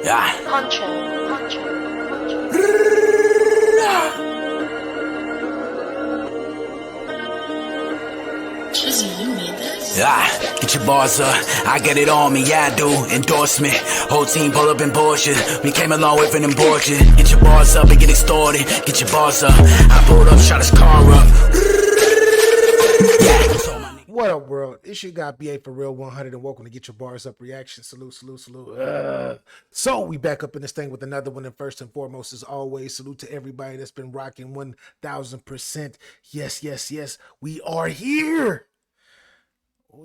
Get your bars up, I got it on me, yeah I do. Endorsement, whole team pull up in Porsche. We came a long way from them Porsche. Get your bars up and get extorted. Get your bars up, I pulled up, shot his car up. What up, world? It's your guy BA for Real 100, and welcome to Get Your Bars Up Reaction. Salute, salute, salute. So we back up in this thing with another one, and first and foremost, as always, salute to everybody that's been rocking 1000%. Yes, yes, yes, we are here.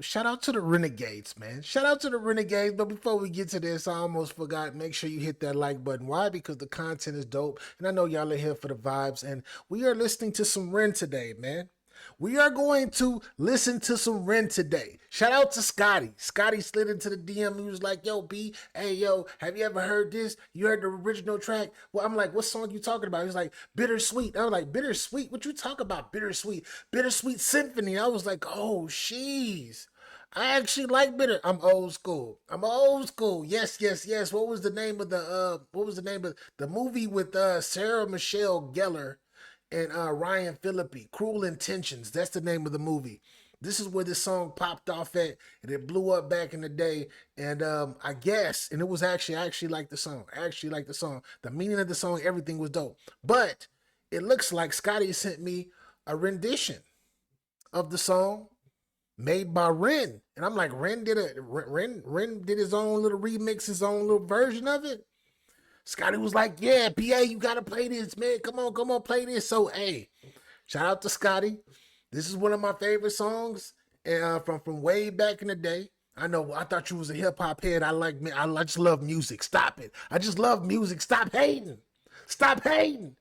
Shout out to the Renegades, man. Shout out to the Renegades. But before we get to this, I almost forgot. Make sure you hit that like button. Why? Because the content is dope. And I know y'all are here for the vibes. And we are listening to some Ren today, man. We are going to listen to some Ren today. Shout out to Scotty. Scotty slid into the DM. He was like, yo, B, hey, yo, have you ever heard this? You heard the original track? Well, I'm like, what song you talking about? He's like, Bittersweet. I was like, Bittersweet? What you talking about, Bittersweet? Bittersweet Symphony. I was like, oh, jeez. I actually like Bitter. I'm old school. I'm old school. Yes, yes, yes. What was the name of the movie with Sarah Michelle Gellar and Ryan Phillippe? Cruel Intentions. That's the name of the movie. This is where this song popped off at, and it blew up back in the day. And I guess, and it was I actually like the song. I actually like the song. The meaning of the song, everything was dope. But it looks like Scotty sent me a rendition of the song made by Ren. And I'm like, Ren did his own little remix, his own little version of it. Scotty was like, yeah, PA, you gotta play this, man. Come on, play this. So hey, shout out to Scotty. This is one of my favorite songs from way back in the day. I know, I thought you was a hip-hop head. I just love music. Stop it. I just love music. Stop hating. Stop hating.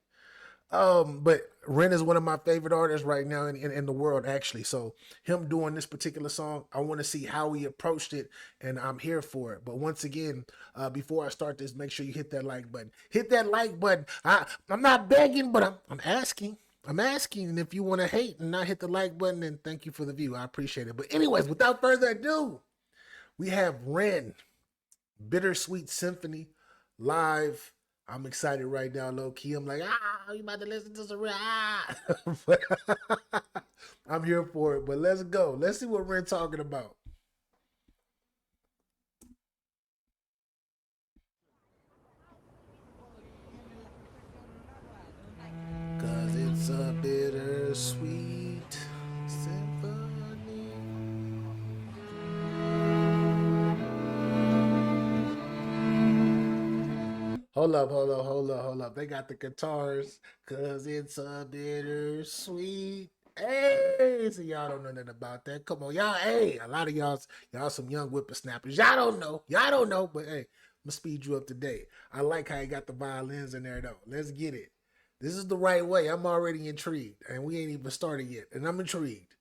But Ren is one of my favorite artists right now in the world, actually. So him doing this particular song, I want to see how he approached it, and I'm here for it. But once again, before I start this, make sure you hit that like button. Hit that like button. I'm not begging, but I'm asking. I'm asking, and if you want to hate and not hit the like button, then thank you for the view. I appreciate it. But anyways, without further ado, we have Ren, Bittersweet Symphony, live. I'm excited right now, low key. I'm like, you about to listen to some Ren? I'm here for it, but let's go. Let's see what Ren talking about. Cause it's a bittersweet symphony. Hold up. They got the guitars. Cause it's a bittersweet. Hey, so y'all don't know nothing about that. Come on, y'all. Hey, a lot of y'all some young whippersnappers. Y'all don't know. But hey, I'm gonna speed you up today. I like how you got the violins in there though. Let's get it. This is the right way. I'm already intrigued. And we ain't even started yet. And I'm intrigued.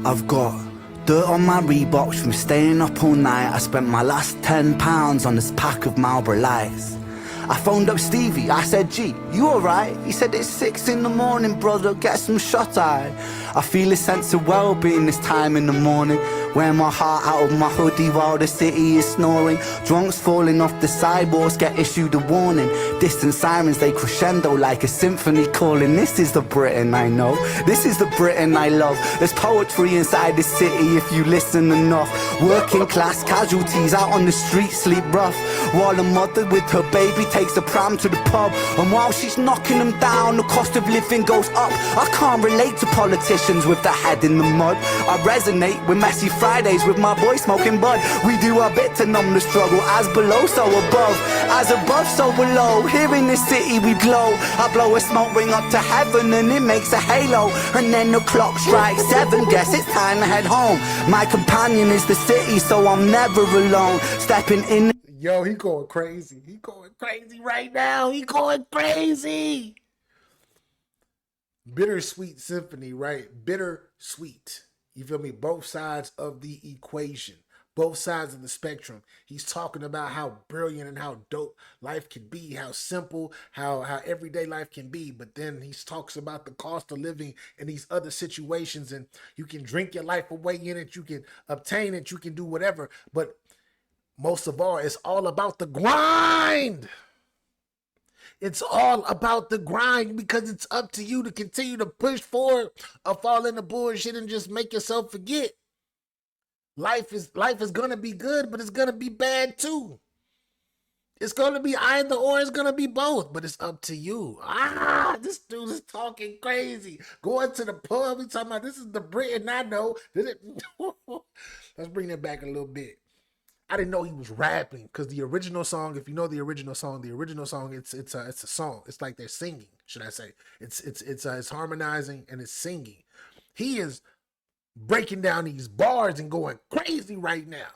I've got dirt on my Reeboks from staying up all night. I spent my last £10 on this pack of Marlboro Lights. I phoned up Stevie, I said, G, you alright? He said, it's 6 in the morning, brother, get some shut-eye. I feel a sense of well-being this time in the morning. Wear my heart out of my hoodie while the city is snoring. Drunks falling off the sidewalks get issued a warning. Distant sirens, they crescendo like a symphony calling. This is the Britain I know, this is the Britain I love. There's poetry inside the city if you listen enough. Working class casualties out on the street sleep rough, while a mother with her baby takes a pram to the pub. And while she's knocking them down, the cost of living goes up. I can't relate to politicians with their head in the mud. I resonate with messy Fridays with my boy smoking bud. We do our bit to numb the struggle. As below, so above. As above, so below. Here in this city we glow. I blow a smoke ring up to heaven and it makes a halo. And then the clock strikes 7. Guess it's time to head home. My companion is the city, so I'm never alone. Stepping in. Yo, he going crazy. He going crazy right now. He going crazy. Bittersweet Symphony, right? Bittersweet. You feel me? Both sides of the equation. both sides of the spectrum. He's talking about how brilliant and how dope life can be, how simple, how everyday life can be. But then he talks about the cost of living in these other situations, and you can drink your life away in it, you can obtain it, you can do whatever. But most of all, it's all about the grind. It's all about the grind, because it's up to you to continue to push forward or fall into bullshit and just make yourself forget. Life is gonna be good, but it's gonna be bad too. It's gonna be either or, it's gonna be both, but it's up to you. This dude is talking crazy. Going to the pub, he's talking about this is the Britain I know. Let's bring that back a little bit. I didn't know he was rapping, because the original song, if you know the original song, it's a song. It's like they're singing, should I say? It's harmonizing and it's singing. He is breaking down these bars and going crazy right now.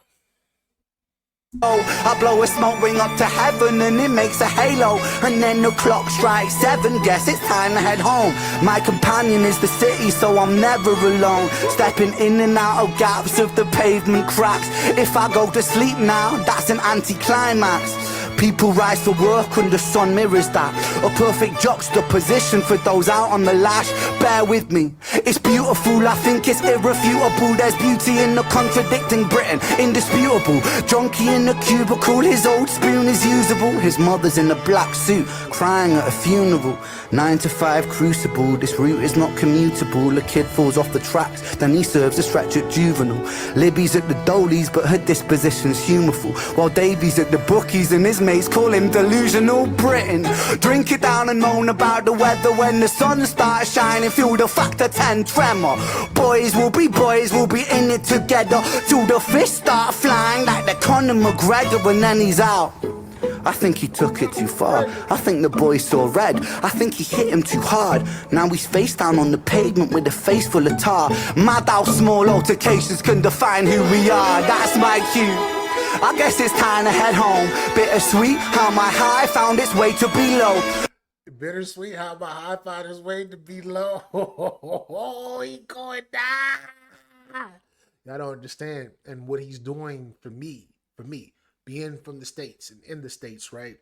Oh, I blow a smoke ring up to heaven and it makes a halo. And then the clock strikes 7, guess it's time to head home. My companion is the city, so I'm never alone. Stepping in and out of gaps of the pavement cracks. If I go to sleep now, that's an anticlimax. People rise to work and the sun mirrors that. A perfect juxtaposition for those out on the lash. Bear with me, it's beautiful, I think it's irrefutable. There's beauty in the contradicting Britain, indisputable. Junkie in the cubicle, his old spoon is usable. His mother's in a black suit, crying at a funeral. 9 to 5 crucible, this route is not commutable. A kid falls off the tracks, then he serves a stretch at juvenile. Libby's at the Dolies, but her disposition's humorful. While Davy's at the bookies and his mates call him delusional Britain. Drink it down and moan about the weather when the sun starts shining. Feel the factor 10 tremor. Boys will be in it together till the fists start flying like the Conor McGregor, and then he's out. I think he took it too far. I think the boy saw red. I think he hit him too hard. Now he's face down on the pavement with a face full of tar. Mad how small altercations can define who we are. That's my cue. I guess it's time to head home. Bittersweet how my high found its way to below. Bittersweet how my high found its way to below. He going down. Y'all don't understand. And what he's doing for me, being from the States and in the States, right?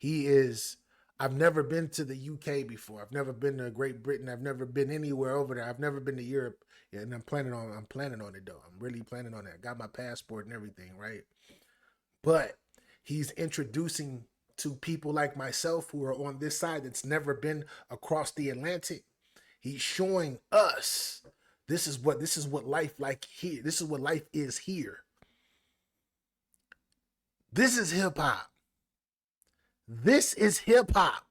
I've never been to the UK before. I've never been to Great Britain. I've never been anywhere over there. I've never been to Europe. Yeah, and I'm planning on it though. I'm really planning on it. I got my passport and everything, right? But he's introducing to people like myself who are on this side that's never been across the Atlantic. He's showing us this is what life like here. This is what life is here. This is hip hop. This is hip hop.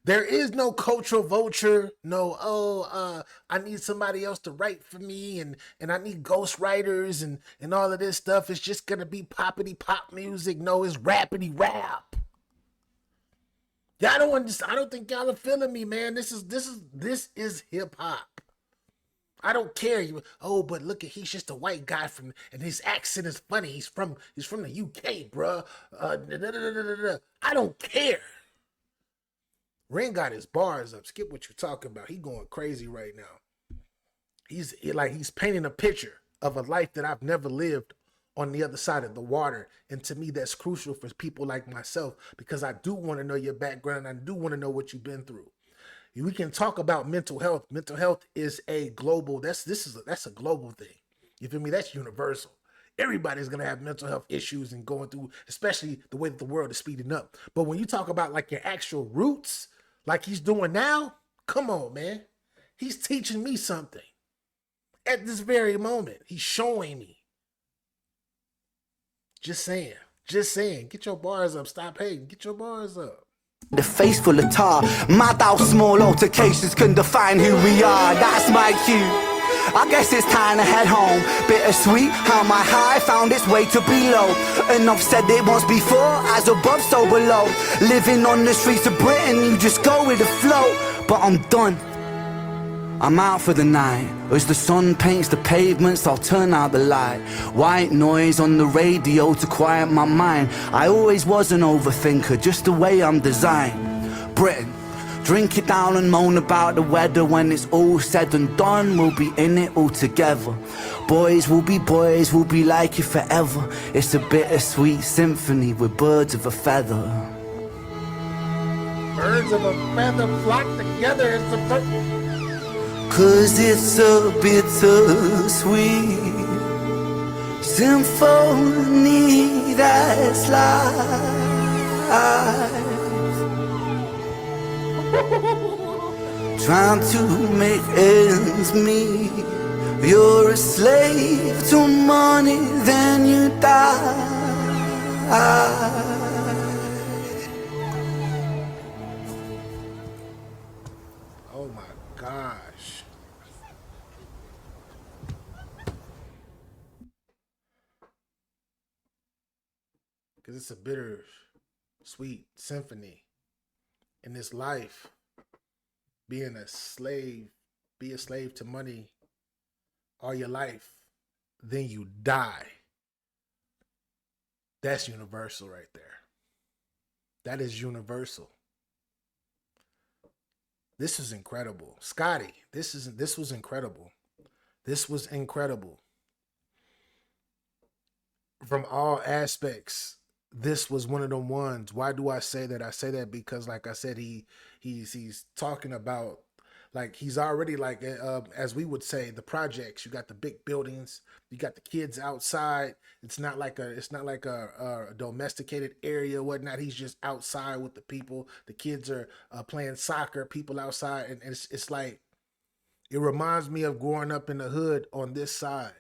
There is no cultural vulture. No, I need somebody else to write for me, and I need ghost writers and all of this stuff. It's just gonna be poppity pop music. No, it's rappity rap. Y'all don't understand. I don't think y'all are feeling me, man. This is hip hop. I don't care. But look at, he's just a white guy and his accent is funny. He's from the UK, bruh. I don't care. Ren got his bars up. Skip what you're talking about. He going crazy right now. He's painting a picture of a life that I've never lived on the other side of the water. And to me, that's crucial for people like myself, because I do want to know your background. I do want to know what you've been through. We can talk about mental health. Mental health is a global, that's a global thing. You feel me? That's universal. Everybody's going to have mental health issues and going through, especially the way that the world is speeding up. But when you talk about like your actual roots, like he's doing now, come on, man. He's teaching me something at this very moment. He's showing me. Just saying. Get your bars up. Stop hating. Get your bars up. The face full of tar. Mad how small altercations can define who we are. That's my cue. I guess it's time to head home. Bittersweet how my high found its way to below. And I've said it once before, as above so below. Living on the streets of Britain, you just go with the flow. But I'm done. I'm out for the night. As the sun paints the pavements, I'll turn out the light. White noise on the radio to quiet my mind. I always was an overthinker, just the way I'm designed. Britain, Drink it down and moan about the weather. When it's all said and done, we'll be in it all together. Boys will be like it forever. It's a bittersweet symphony with birds of a feather. Birds of a feather flock together. It's a Cause it's a bittersweet symphony that's life. Trying to make ends meet. You're a slave to money, then you die. Oh my gosh. Because it's a bitter, sweet symphony in this life. Being a slave, be a slave to money all your life, then you die. That's universal right there. That is universal. This is incredible. Scotty, this was incredible. This was incredible. From all aspects, this was one of the ones. Why do I say that? I say that because, like I said, he's talking about, like, he's already, like, as we would say, the projects. You got the big buildings, you got the kids outside. It's not like a domesticated area, whatnot. He's just outside with the people. The kids are playing soccer, people outside, and it's like, it reminds me of growing up in the hood on this side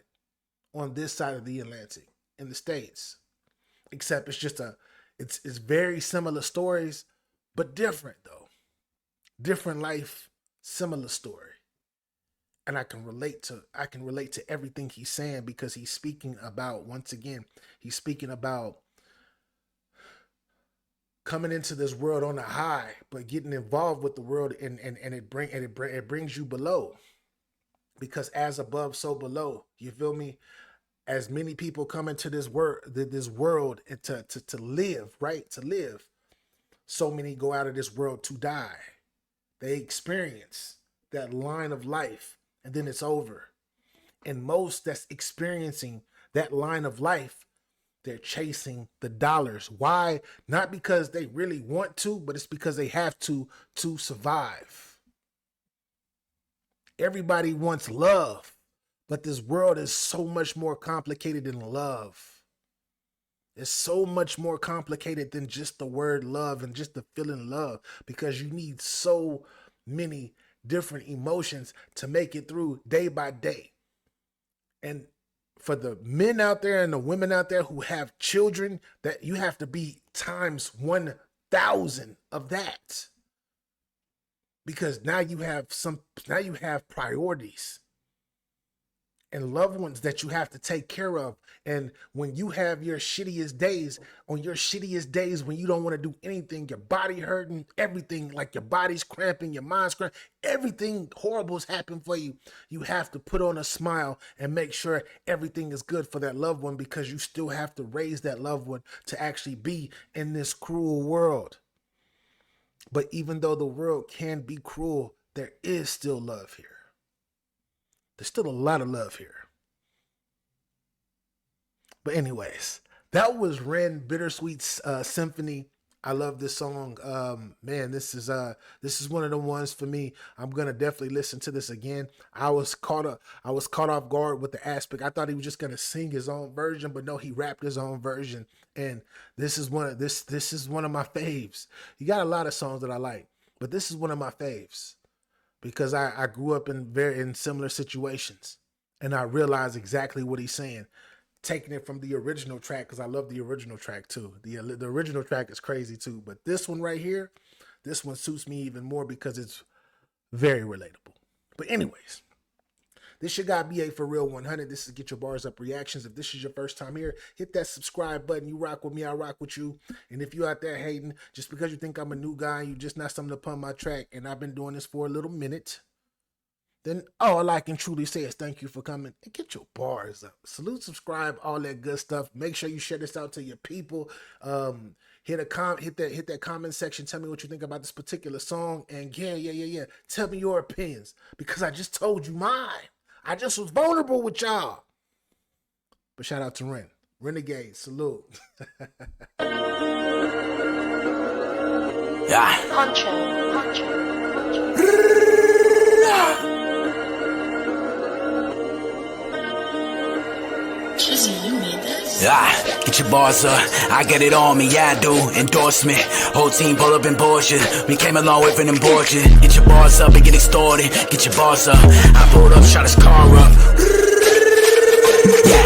of the Atlantic in the States. Except it's just it's very similar stories, but different though. Different life, similar story. And I can relate to everything he's saying, because he's speaking about, once again, he's speaking about coming into this world on a high, but getting involved with the world, and it brings you below. Because as above, so below. You feel me? As many people come into this world and to live, right? To live. So many go out of this world to die. They experience that line of life, and then it's over. And most that's experiencing that line of life, they're chasing the dollars. Why? Not because they really want to, but it's because they have to survive. Everybody wants love. But this world is so much more complicated than love. It's so much more complicated than just the word love and just the feeling love, because you need so many different emotions to make it through day by day. And for the men out there and the women out there who have children, that you have to be times 1,000 of that. Because now you have priorities and loved ones that you have to take care of. And when you have your shittiest days, when you don't want to do anything, your body hurting, everything, like your body's cramping, your mind's cramping, everything horrible has happened for you. You have to put on a smile and make sure everything is good for that loved one, because you still have to raise that loved one to actually be in this cruel world. But even though the world can be cruel, there is still love here. There's still a lot of love here. But anyways, that was Ren Bittersweet Symphony. I love this song. Man, this is one of the ones for me. I'm gonna definitely listen to this again. I was caught off guard with the aspect. I thought he was just gonna sing his own version, but no, he rapped his own version. And this is one of my faves. You got a lot of songs that I like, but this is one of my faves, because I grew up in similar situations, and I realized exactly what he's saying. Taking it from the original track, because I love the original track too. The original track is crazy too, but this one right here, this one suits me even more because it's very relatable. But anyways, this your guy BA for Real 100. This is Get Your Bars Up Reactions. If this is your first time here, hit that subscribe button. You rock with me, I rock with you. And if you out there hating, just because you think I'm a new guy, you just not something to put on my track, and I've been doing this for a little minute, then all I can truly say is thank you for coming and get your bars up. Salute, subscribe, all that good stuff. Make sure you share this out to your people. Hit that comment section. Tell me what you think about this particular song. And yeah. Tell me your opinions because I just told you mine. I just was vulnerable with y'all. But shout out to Ren. Renegade, salute. Yeah. Poncho. Jizzy, you made this? Get your bars up, I get it on me, yeah I do. Endorsement, whole team pull up in Porsche. We came a long way from them Porsche. Get your bars up and get extorted. Get your bars up. I pulled up, shot his car up.